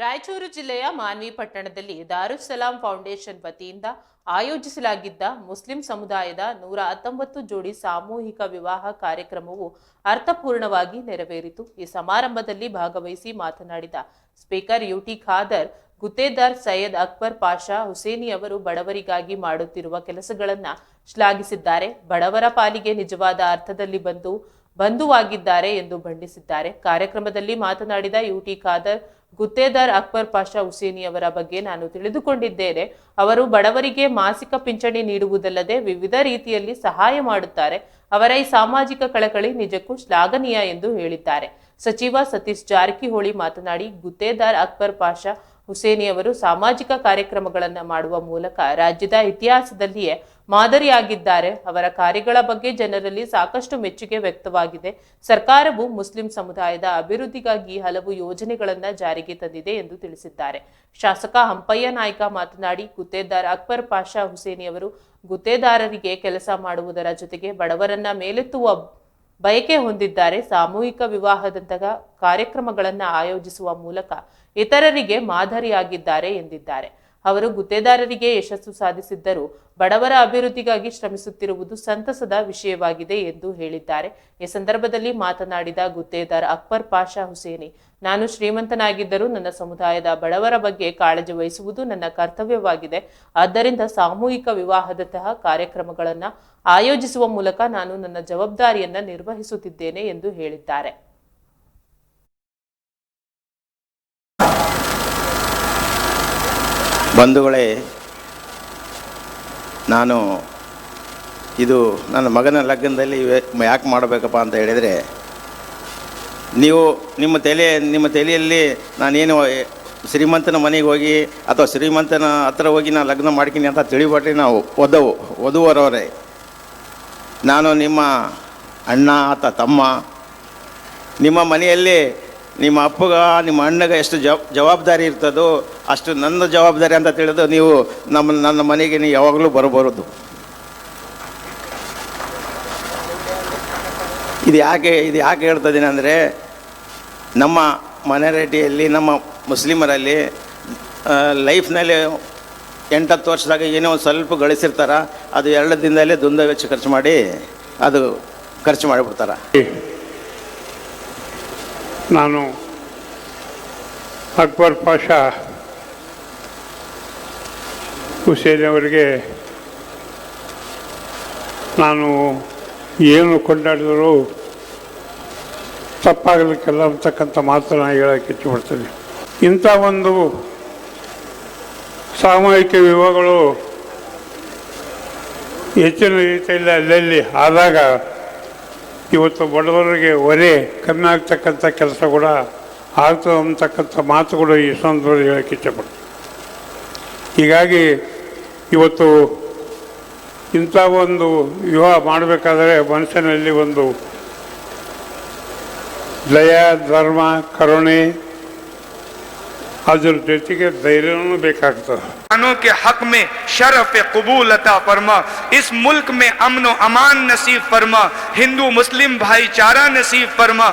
ರಾಯಚೂರು ಜಿಲ್ಲೆಯ ಮಾನ್ವಿ ಪಟ್ಟಣದಲ್ಲಿ ದಾರುಸ್ಸಲಾಂ ಫೌಂಡೇಶನ್ ವತಿಯಿಂದ ಆಯೋಜಿಸಲಾಗಿದ್ದ ಮುಸ್ಲಿಂ ಸಮುದಾಯದ 119 ಜೋಡಿ ಸಾಮೂಹಿಕ ವಿವಾಹ ಕಾರ್ಯಕ್ರಮವು ಅರ್ಥಪೂರ್ಣವಾಗಿ ನೆರವೇರಿತು. ಈ ಸಮಾರಂಭದಲ್ಲಿ ಭಾಗವಹಿಸಿ ಮಾತನಾಡಿದ ಸ್ಪೀಕರ್ ಯುಟಿ ಖಾದರ್, ಗುತ್ತೇದಾರ್ ಸೈಯದ್ ಅಕ್ಬರ್ ಪಾಷಾ ಹುಸೇನಿ ಅವರು ಬಡವರಿಗಾಗಿ ಮಾಡುತ್ತಿರುವ ಕೆಲಸಗಳನ್ನು ಶ್ಲಾಘಿಸಿದ್ದಾರೆ. ಬಡವರ ಪಾಲಿಗೆ ನಿಜವಾದ ಅರ್ಥದಲ್ಲಿ ಬಂಧುವಾಗಿದ್ದಾರೆ ಎಂದು ಬಣ್ಣಿಸಿದ್ದಾರೆ. ಕಾರ್ಯಕ್ರಮದಲ್ಲಿ ಮಾತನಾಡಿದ ಯುಟಿ ಖಾದರ್, ಗುತ್ತೇದಾರ್ ಅಕ್ಬರ್ ಪಾಷಾ ಹುಸೇನಿ ಅವರ ಬಗ್ಗೆ ನಾನು ತಿಳಿದುಕೊಂಡಿದ್ದೇನೆ. ಅವರು ಬಡವರಿಗೆ ಮಾಸಿಕ ಪಿಂಚಣಿ ನೀಡುವುದಲ್ಲದೆ ವಿವಿಧ ರೀತಿಯಲ್ಲಿ ಸಹಾಯ ಮಾಡುತ್ತಾರೆ. ಅವರ ಈ ಸಾಮಾಜಿಕ ಕಳಕಳಿ ನಿಜಕ್ಕೂ ಶ್ಲಾಘನೀಯ ಎಂದು ಹೇಳಿದ್ದಾರೆ. ಸಚಿವ ಸತೀಶ್ ಜಾರಕಿಹೊಳಿ ಮಾತನಾಡಿ, ಗುತ್ತೇದಾರ್ ಅಕ್ಬರ್ ಪಾಷಾ ಹುಸೇನಿ ಅವರು ಸಾಮಾಜಿಕ ಕಾರ್ಯಕ್ರಮಗಳನ್ನು ಮಾಡುವ ಮೂಲಕ ರಾಜ್ಯದ ಇತಿಹಾಸದಲ್ಲಿಯೇ ಮಾದರಿಯಾಗಿದ್ದಾರೆ. ಅವರ ಕಾರ್ಯಗಳ ಬಗ್ಗೆ ಜನರಲ್ಲಿ ಸಾಕಷ್ಟು ಮೆಚ್ಚುಗೆ ವ್ಯಕ್ತವಾಗಿದೆ. ಸರ್ಕಾರವು ಮುಸ್ಲಿಂ ಸಮುದಾಯದ ಅಭಿವೃದ್ಧಿಗಾಗಿ ಹಲವು ಯೋಜನೆಗಳನ್ನು ಜಾರಿಗೆ ತಂದಿದೆ ಎಂದು ತಿಳಿಸಿದ್ದಾರೆ. ಶಾಸಕ ಹಂಪಯ್ಯ ನಾಯ್ಕ ಮಾತನಾಡಿ, ಗುತ್ತೇದಾರ್ ಅಕ್ಬರ್ ಪಾಷಾ ಹುಸೇನಿ ಅವರು ಗುತ್ತೇದಾರರಿಗೆ ಕೆಲಸ ಮಾಡುವುದರ ಜೊತೆಗೆ ಬಡವರನ್ನ ಮೇಲೆತ್ತುವ ಬಯಕೆ ಹೊಂದಿದ್ದಾರೆ. ಸಾಮೂಹಿಕ ವಿವಾಹದಂತಹ ಕಾರ್ಯಕ್ರಮಗಳನ್ನು ಆಯೋಜಿಸುವ ಮೂಲಕ ಇತರರಿಗೆ ಮಾದರಿಯಾಗಿದ್ದಾರೆ ಎಂದಿದ್ದಾರೆ. ಅವರು ಗುತ್ತೇದಾರರಿಗೆ ಯಶಸ್ಸು ಸಾಧಿಸಿದ್ದರೂ ಬಡವರ ಅಭಿವೃದ್ಧಿಗಾಗಿ ಶ್ರಮಿಸುತ್ತಿರುವುದು ಸಂತಸದ ವಿಷಯವಾಗಿದೆ ಎಂದು ಹೇಳಿದ್ದಾರೆ. ಈ ಸಂದರ್ಭದಲ್ಲಿ ಮಾತನಾಡಿದ ಗುತ್ತೇದಾರ್ ಅಕ್ಬರ್ ಪಾಷಾ ಹುಸೇನಿ, ನಾನು ಶ್ರೀಮಂತನಾಗಿದ್ದರೂ ನನ್ನ ಸಮುದಾಯದ ಬಡವರ ಬಗ್ಗೆ ಕಾಳಜಿ ವಹಿಸುವುದು ನನ್ನ ಕರ್ತವ್ಯವಾಗಿದೆ. ಆದ್ದರಿಂದ ಸಾಮೂಹಿಕ ವಿವಾಹದಂತಹ ಕಾರ್ಯಕ್ರಮಗಳನ್ನು ಆಯೋಜಿಸುವ ಮೂಲಕ ನಾನು ನನ್ನ ಜವಾಬ್ದಾರಿಯನ್ನು ನಿರ್ವಹಿಸುತ್ತಿದ್ದೇನೆ ಎಂದು ಹೇಳಿದ್ದಾರೆ. ಬಂಧುಗಳೇ, ನಾನು ಇದು ನನ್ನ ಮಗನ ಲಗ್ನದಲ್ಲಿ ಯಾಕೆ ಮಾಡಬೇಕಪ್ಪ ಅಂತ ಹೇಳಿದರೆ, ನೀವು ನಿಮ್ಮ ತಲೆಯಲ್ಲಿ ನಾನೇನು ಶ್ರೀಮಂತನ ಮನೆಗೆ ಹೋಗಿ ಅಥವಾ ಶ್ರೀಮಂತನ ಹತ್ರ ಹೋಗಿ ನಾನು ಲಗ್ನ ಮಾಡ್ತೀನಿ ಅಂತ ತಿಳಿಬಿಟ್ರೆ ನಾವು ವಧುವರವರೇ. ನಾನು ನಿಮ್ಮ ಅಣ್ಣ ಅಥವಾ ತಮ್ಮ, ನಿಮ್ಮ ಮನೆಯಲ್ಲಿ ನಿಮ್ಮ ಅಪ್ಪಗ ನಿಮ್ಮ ಅಣ್ಣಗೆ ಎಷ್ಟು ಜವಾಬ್ದಾರಿ ಇರ್ತದೋ ಅಷ್ಟು ನನ್ನ ಜವಾಬ್ದಾರಿ ಅಂತ ತಿಳಿದು ನೀವು ನನ್ನ ಮನೆಗೆ ನೀವು ಯಾವಾಗಲೂ ಬರಬಾರದು. ಇದು ಯಾಕೆ ಹೇಳ್ತಿದ್ದೀನಿ ಅಂದರೆ, ನಮ್ಮ ಮೈನಾರಿಟಿಯಲ್ಲಿ ನಮ್ಮ ಮುಸ್ಲಿಮರಲ್ಲಿ ಲೈಫ್ನಲ್ಲಿ 8-10 ವರ್ಷದಾಗ ಏನೋ ಒಂದು ಸ್ವಲ್ಪ ಗಳಿಸಿರ್ತಾರ, ಅದು 2 ದಿನದಲ್ಲೇ ದುಂದ ವೆಚ್ಚ ಖರ್ಚು ಮಾಡಿಬಿಡ್ತಾರೆ. ನಾನು ಅಕ್ಬರ್ ಪಾಷಾ ಹುಸೇನಿ ಅವರಿಗೆ ನಾನು ಏನು ಕೊಂಡಾಡಿದರೂ ತಪ್ಪಾಗಲಿಕ್ಕೆಲ್ಲ ಅಂತಕ್ಕಂಥ ಮಾತನ್ನು ಹೇಳೋಕ್ಕೆ ಇಚ್ಛೆಪಡ್ತೀನಿ. ಇಂಥ ಒಂದು ಸಾಮೂಹಿಕ ವಿವಾಹಗಳು ಹೆಚ್ಚಿನ ರೀತಿಯಲ್ಲಿ ಅಲ್ಲಲ್ಲಿ ಆದಾಗ ಇವತ್ತು ಬಡವರಿಗೆ ಹೊರೆ ಕಮ್ಮಿ ಆಗ್ತಕ್ಕಂಥ ಕೆಲಸ ಕೂಡ ಆಗ್ತದೆ ಅಂತಕ್ಕಂಥ ಮಾತುಗಳು ಈ ಸಂದರ್ಭದಲ್ಲಿ ಹೇಳೋಕ್ಕೆ ಇಚ್ಛೆಪಡ್ತೀನಿ. ಹೀಗಾಗಿ ಇವತ್ತು ಇಂಥ ಒಂದು ವಿವಾಹ ಮಾಡಬೇಕಾದರೆ ಮನುಷ್ಯನಲ್ಲಿ ಒಂದು ದಯ, ಧರ್ಮ, ಕರುಣೆ, अजर के धैर्य बेकागता के हक में शरफ कबूल अता फरमा, इस मुल्क में अमन व अमान नसीब फरमा, हिंदू मुस्लिम भाईचारा नसीब फरमा,